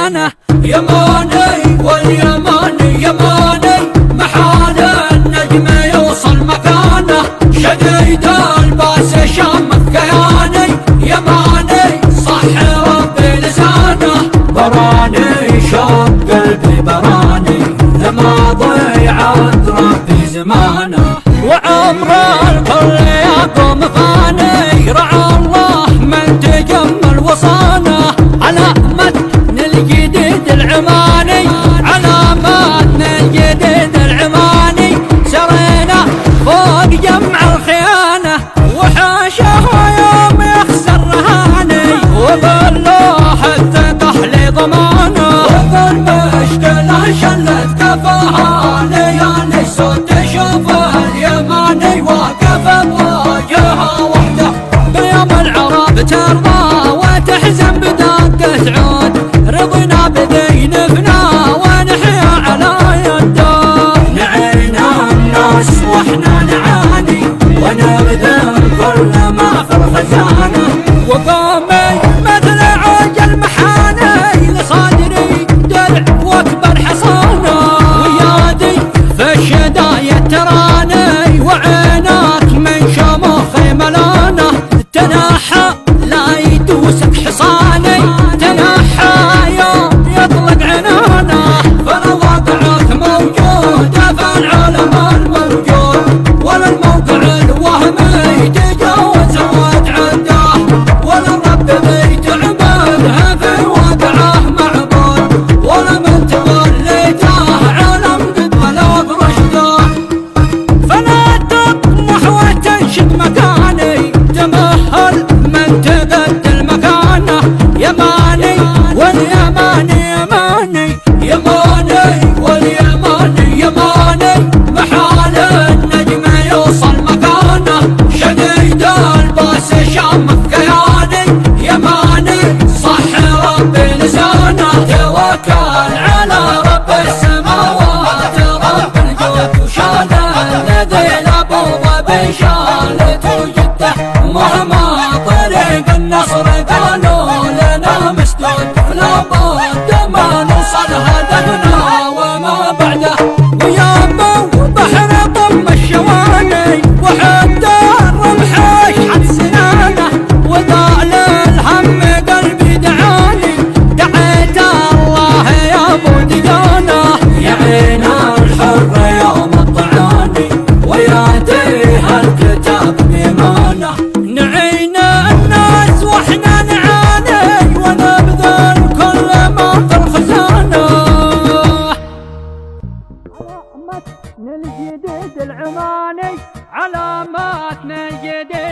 خزانة. يماني واليماني يماني محال النجم يوصل مكانه، شديد الباس شامخ كياني يماني صح ربي لسانه. براني شوق قلبي براني لما ضيعت ربي زمانه، وعمر الكل يقوم فاني رعى الله من تجمل وصانه. على متن الجديد العماني على متن الجديد العماني سرينا فوق جمع الخيانة، وحاشاه يوم يخسر رهاني وبالله الثقه ضمانه. والمشكلة شلت كفهاني يعني صوت شوفه اليماني واقف بواجهه وحده، بيوم العرب ترضى وتحزن بدقة عود، رضينا بذينفنا ونحيا على يده. نعينا الناس واحنا نعاني ونبذل كل ما في الخزانة، وقومي مثل عوج المحاني لصادري درع واكبر حصانة، ويادي في الشدايا تراني وعيناك من شموخي ملانة. تنحى لا يدوسك حصاني تنحى يوم يطلق عنانه، فالوضعك موجودة في العالم الموجود، ولا الموقع الوهمي تجاوز وتعداه، ولا الرب بيتعبدها في وضعه معبود، ولا من توليته عالم قد بلغ رشده. فلا تطمح وتنشد مكاني تمهل من تبدل مكانه. يماني واليماني يماني يماني واليماني يماني محال النجم يوصل مكانه، شديد الباس شامخ كياني يماني صح ربي لسانه. توكل على رب السماوات رب الجود وشانه، الذي لابوه بشانته جده، مهما طريق النصر قالوا لنا مسدود، لابد ما نوصل هدفنا وما بعده. ويا بحر طم الشواني وحتى الرمح اشحن سنانه، وذال الهم قلبي دعاني دعيت الله يا ابو ديانه. يعينا الحر يوم الطعاني وياتيه الكتاب بإيمانه، نعينا الناس واحنا نعاني ونبذل كل ما في الخزانة. على متن الجديد العماني على متن الجديد